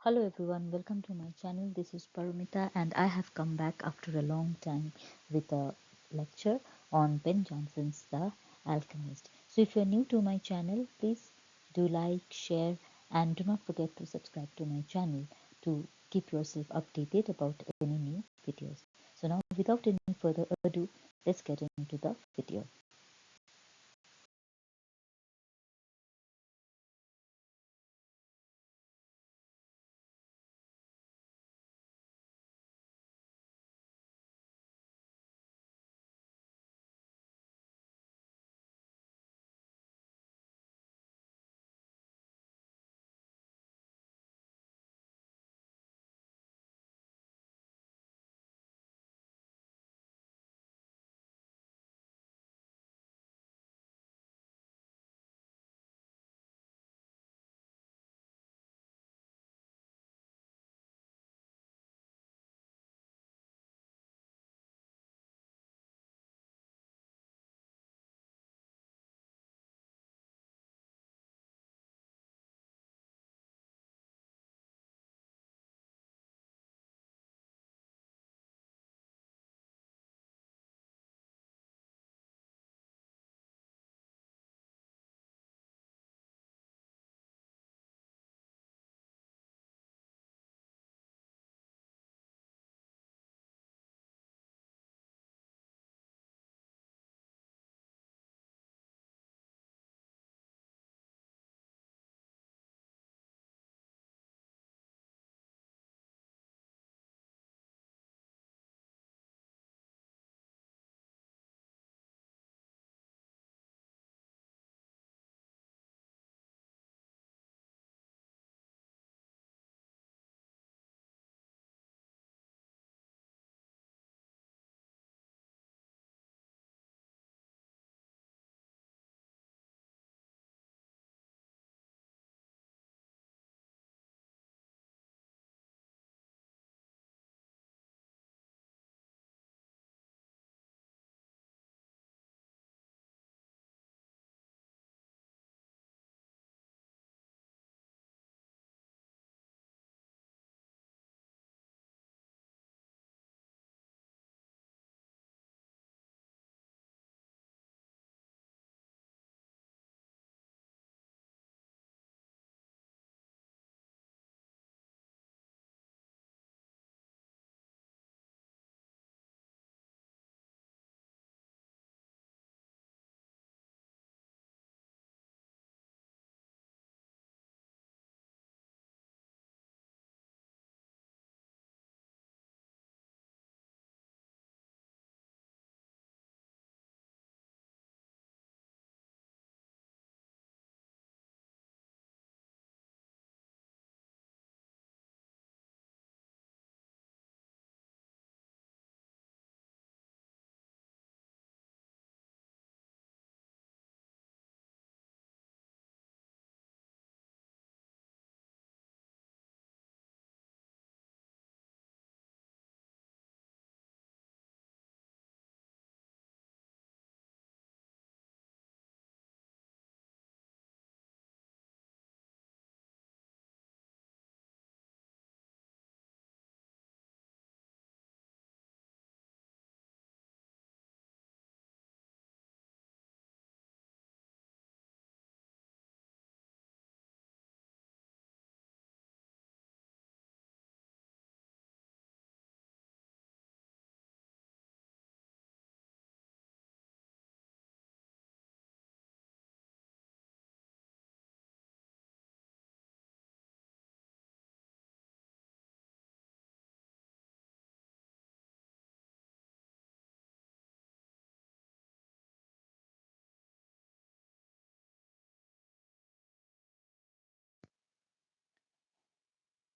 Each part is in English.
Hello everyone, welcome to my channel. This is Paramita and I have come back after a long time with a lecture on Ben Jonson's The Alchemist. So if you're new to my channel, please do like, share and do not forget to subscribe to my channel to keep yourself updated about any new videos. So now without any further ado, let's get into the video.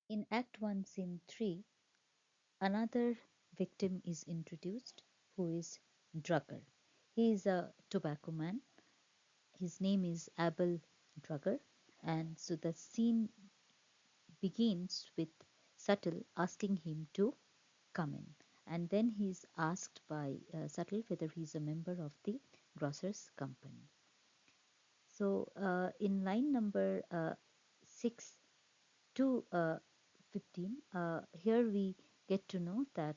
In Act 1, Scene 3, another victim is introduced who is Drugger. He is a tobacco man. His name is Abel Drugger, and so the scene begins with Subtle asking him to come in, and then he's asked by Subtle whether he's a member of the Grocers Company. So in line number 6 to 15, here we get to know that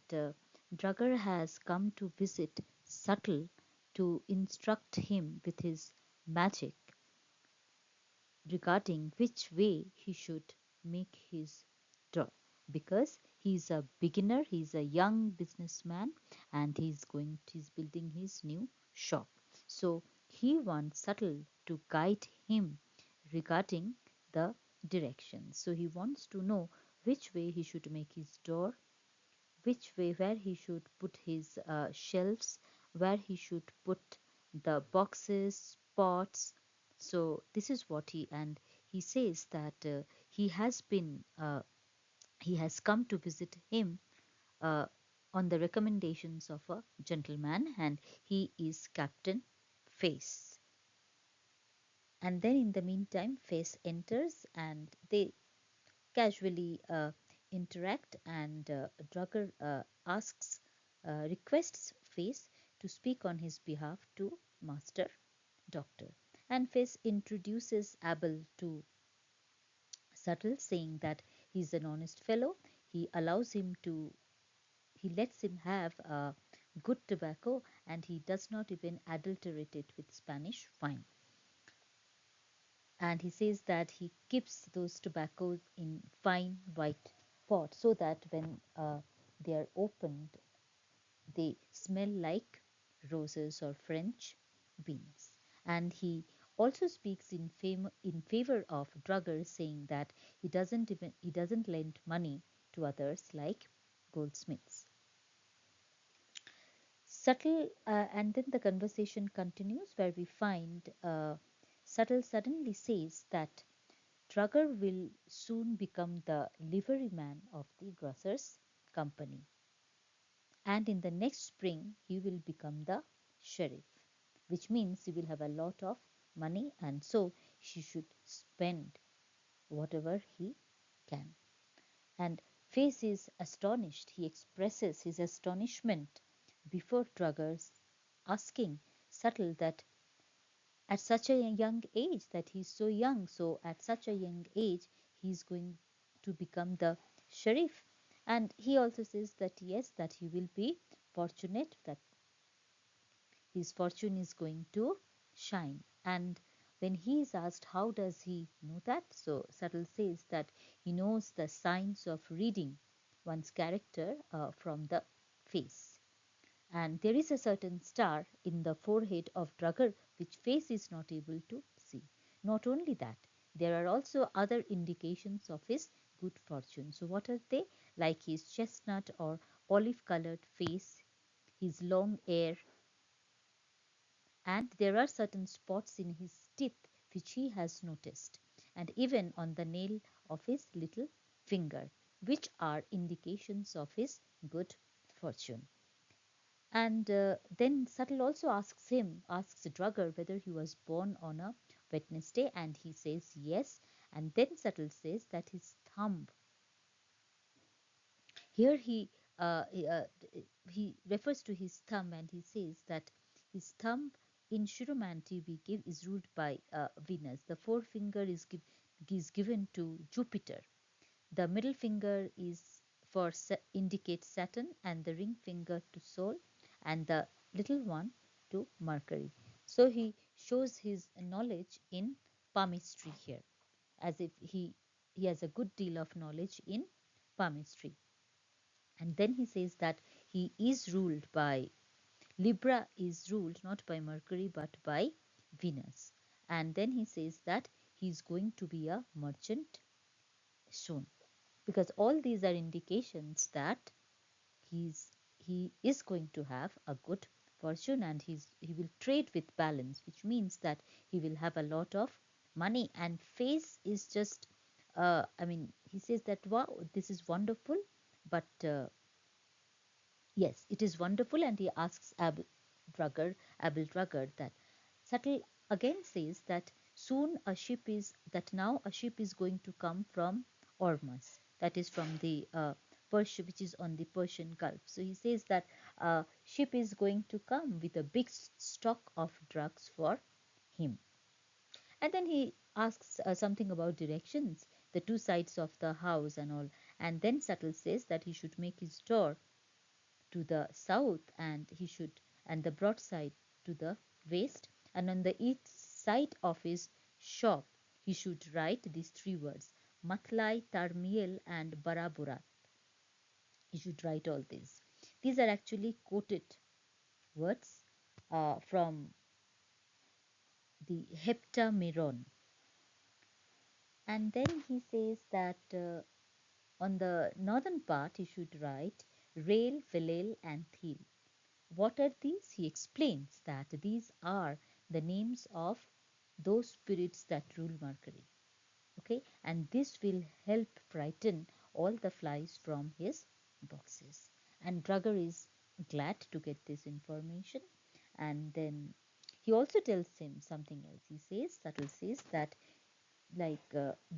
Drugger has come to visit Subtle to instruct him with his magic regarding which way he should make his draw, because he's a beginner, he's a young businessman, and he's building his new shop. So he wants Subtle to guide him regarding the directions. So he wants to know which way he should make his door, which way, where he should put his shelves, where he should put the boxes, pots. So this is what he says that he has come to visit him uh, on the recommendations of a gentleman, and he is Captain Face. And then in the meantime, Face enters and they casually interact, and Drugger requests Face to speak on his behalf to Master Doctor. And Face introduces Abel to Subtle, saying that he's an honest fellow. He lets him have good tobacco, and he does not even adulterate it with Spanish wine. And he says that he keeps those tobaccos in fine white pot so that when they are opened, they smell like roses or French beans. And he also speaks in favor of Drugger, saying that he doesn't lend money to others like goldsmiths. Subtle, and then the conversation continues where we find Subtle suddenly says that Drugger will soon become the liveryman of the grocer's company, and in the next spring he will become the sheriff, which means he will have a lot of money, and so she should spend whatever he can. And Face is astonished. He expresses his astonishment before Drugger's asking Subtle that at such a young age, that he's so young, so at such a young age he's going to become the sheriff. And he also says that yes, that he will be fortunate, that his fortune is going to shine. And when he is asked how does he know that, so Subtle says that he knows the signs of reading one's character from the face. And there is a certain star in the forehead of Drugger which Face is not able to see. Not only that, there are also other indications of his good fortune. So what are they? Like his chestnut or olive colored face, his long hair, and there are certain spots in his teeth which he has noticed, and even on the nail of his little finger, which are indications of his good fortune. And then Subtle also asks Drugger whether he was born on a Wednesday, and he says yes. And then Subtle says that his thumb, here he refers to his thumb, and he says that his thumb in Chiromancy we give is ruled by Venus. The forefinger is given to Jupiter. The middle finger is for indicate Saturn, and the ring finger to Sol, and the little one to Mercury. So he shows his knowledge in palmistry here, as if he has a good deal of knowledge in palmistry. And then he says that he is ruled by Libra, is ruled not by Mercury but by Venus. And then he says that he is going to be a merchant soon, because all these are indications that he is going to have a good fortune, and he will trade with balance, which means that he will have a lot of money. And Face is just I mean, he says that wow, this is wonderful, but yes, it is wonderful, and he asks Abel Drugger that Subtle again says that now a ship is going to come from Ormuz, that is from the Persia, which is on the Persian Gulf. So he says that a ship is going to come with a big stock of drugs for him. And then he asks something about directions, the two sides of the house and all. And then Subtle says that he should make his door to the south, and he should, and the broad side to the west, and on the east side of his shop he should write these three words: Matlai, Tarmiel, and Baraburat. He should write all these. These are actually quoted words from the Heptameron. And then he says that on the northern part he should write Rail, Velel, and Thil. What are these? He explains that these are the names of those spirits that rule Mercury. Okay, and this will help frighten all the flies from his boxes. And Drugger is glad to get this information. And then he also tells him something else. He says, Subtle says that, like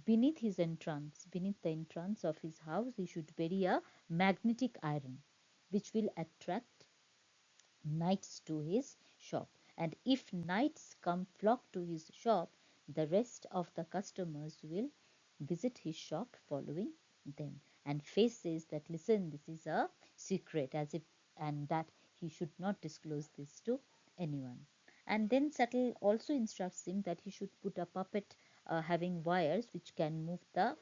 beneath his entrance, beneath the entrance of his house, he should bury a magnetic iron, which will attract knights to his shop. And if knights come flock to his shop, the rest of the customers will visit his shop following them. And Face says that, listen, this is a secret, as if, and that he should not disclose this to anyone. And then Subtle also instructs him that he should put a puppet having wires which can move the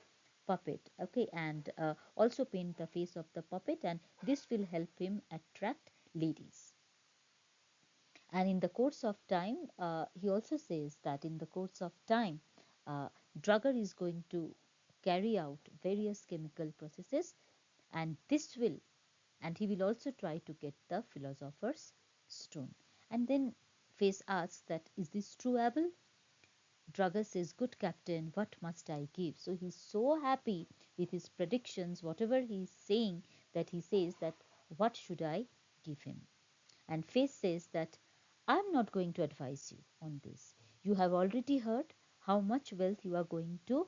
puppet, okay, and also paint the face of the puppet, and this will help him attract ladies. And in the course of time, he also says that in the course of time, uh, Drugger is going to carry out various chemical processes, and this will, and he will also try to get the philosopher's stone. And then Face asks that, is this true, Abel? Drugger says, good captain, what must I give? So he's so happy with his predictions, whatever he's saying, that he says that, what should I give him? And Face says that, I'm not going to advise you on this. You have already heard how much wealth you are going to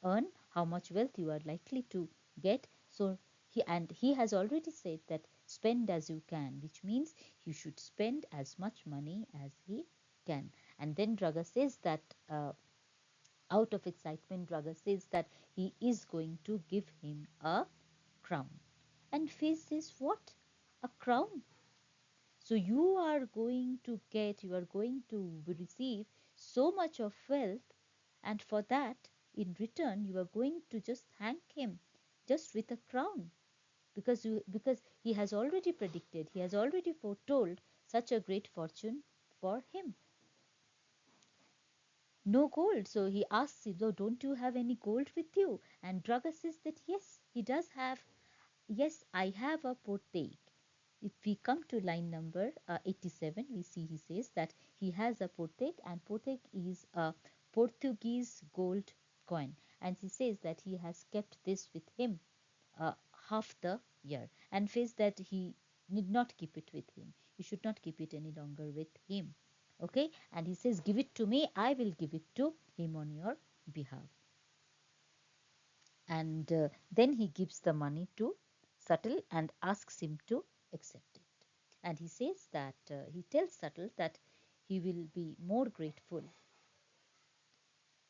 earn, how much wealth you are likely to get. So he has already said that spend as you can, which means you should spend as much money as he can. And then Drugger says that out of excitement, Drugger says that he is going to give him a crown. And Face says, what? A crown? So you are going to get, you are going to receive so much of wealth, and for that, in return, you are going to just thank him just with a crown, because he has already predicted, he has already foretold such a great fortune for him. No gold. So he asks him, oh, don't you have any gold with you? And Drugger says that yes, he does have. Yes, I have a portake. If we come to line number 87, we see he says that he has a portake, and portake is a Portuguese gold coin. And he says that he has kept this with him uh, half the year, and says that he need not keep it with him. He should not keep it any longer with him. Okay, and he says, give it to me, I will give it to him on your behalf. And then he gives the money to Subtle and asks him to accept it. And he says that he tells Subtle that he will be more grateful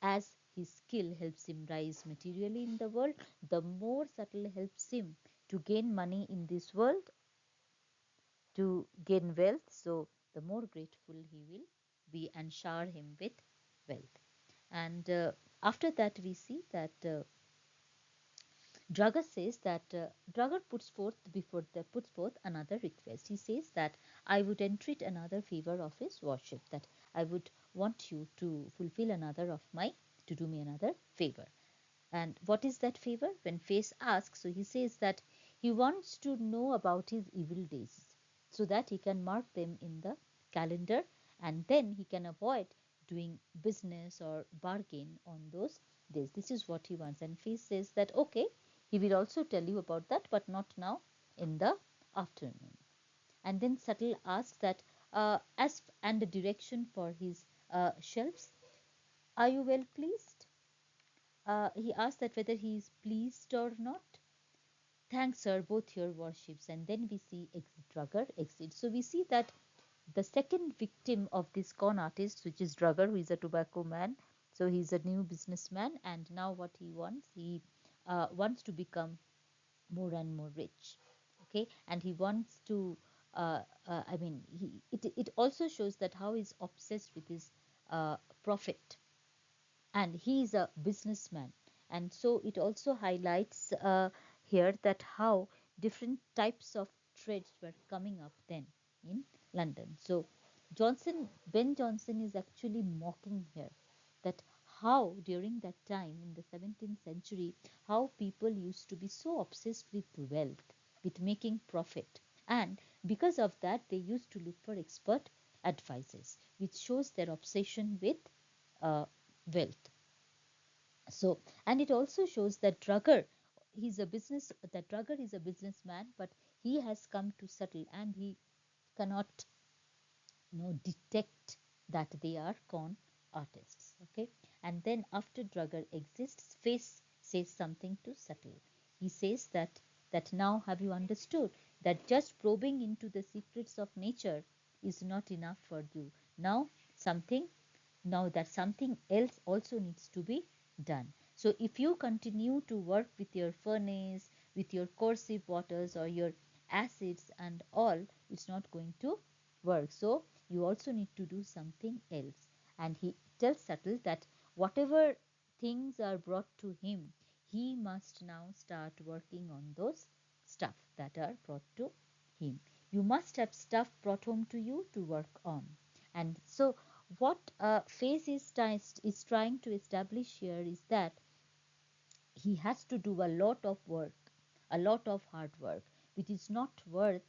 as his skill helps him rise materially in the world. The more Subtle helps him to gain money in this world, to gain wealth, so the more grateful he will be, and shower him with wealth. And after that, we see that Drugger says that Drugger puts forth another request. He says that I would entreat another favor of his worship, that I would want you to fulfill another of my, to do me another favor. And what is that favor? When Face asks, so he says that he wants to know about his evil days, so that he can mark them in the calendar, and then he can avoid doing business or bargain on those days. This is what he wants. And Face says that okay, he will also tell you about that, but not now, in the afternoon. And then Subtle asks that as and the direction for his shelves. Are you well pleased? He asks that whether he is pleased or not. Thanks, sir, both your worships. And then we see Drugger exit. So we see that the second victim of this con artist, which is Drugger, who is a tobacco man, So he's a new businessman, and now what he wants to become more and more rich. Okay, and he wants to. I mean, it also shows that how he's obsessed with his profit, and he is a businessman. And so it also highlights here that how different types of trades were coming up then in London. So Ben Jonson is actually mocking here that how during that time in the 17th century, how people used to be so obsessed with wealth, with making profit, and because of that they used to look for expert advices, which shows their obsession with uh, wealth. So, and it also shows that Drugger is a businessman, but he has come to settle, and he cannot detect that they are con artists. Okay, and then after Drugger exists, Face says something to settle. He says that now have you understood that just probing into the secrets of nature is not enough for you. Now something now that something else also needs to be done. So if you continue to work with your furnace, with your corrosive waters or your acids and all, it's not going to work. So you also need to do something else. And he tells Subtle that whatever things are brought to him, he must now start working on those stuff that are brought to him. You must have stuff brought home to you to work on. And so what Face is trying to establish here is that he has to do a lot of work, a lot of hard work, which is not worth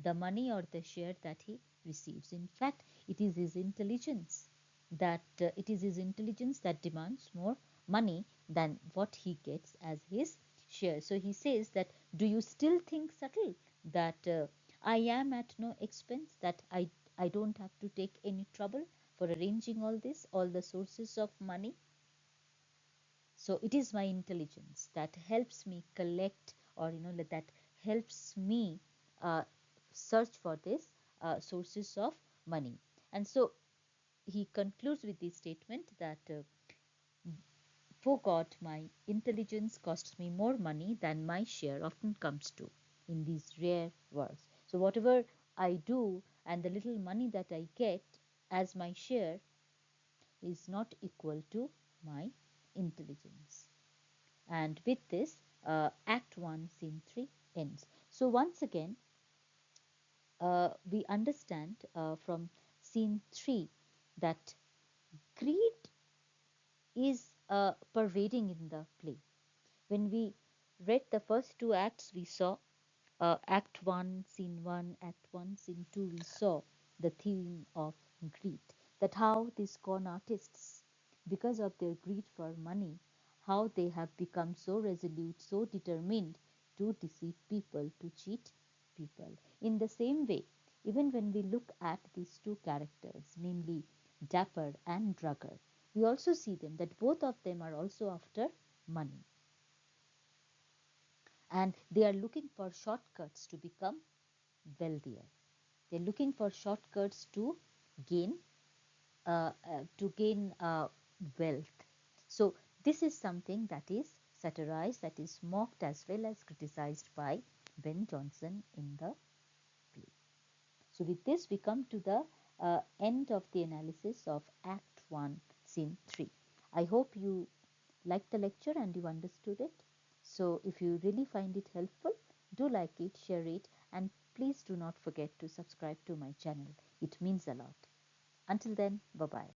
the money or the share that he receives. In fact, it is his intelligence that demands more money than what he gets as his share. So he says that, do you still think subtle that I am at no expense, that I don't have to take any trouble for arranging all this, all the sources of money? So it is my intelligence that helps me collect, or that helps me uh, search for this sources of money. And so he concludes with this statement that for God, my intelligence costs me more money than my share often comes to in these rare works. So whatever I do and the little money that I get as my share is not equal to my intelligence. And with this, Act 1, Scene 3 ends. So once again, we understand from Scene 3 that greed is pervading in the play. When we read the first two acts, we saw Act 1, Scene 1, Act 1, Scene 2, we saw the theme of greed. That how these con artists, because of their greed for money, how they have become so resolute, so determined to deceive people, to cheat people. In the same way, even when we look at these two characters, namely Dapper and Drugger, we also see them that both of them are also after money, and they are looking for shortcuts to become wealthier. They're looking for shortcuts gain to gain wealth. So this is something that is satirized, that is mocked as well as criticized by Ben Jonson in the play. So with this, we come to the end of the analysis of Act 1, Scene 3. I hope you liked the lecture and you understood it. So if you really find it helpful, do like it, share it, and please do not forget to subscribe to my channel. It means a lot. Until then, bye-bye.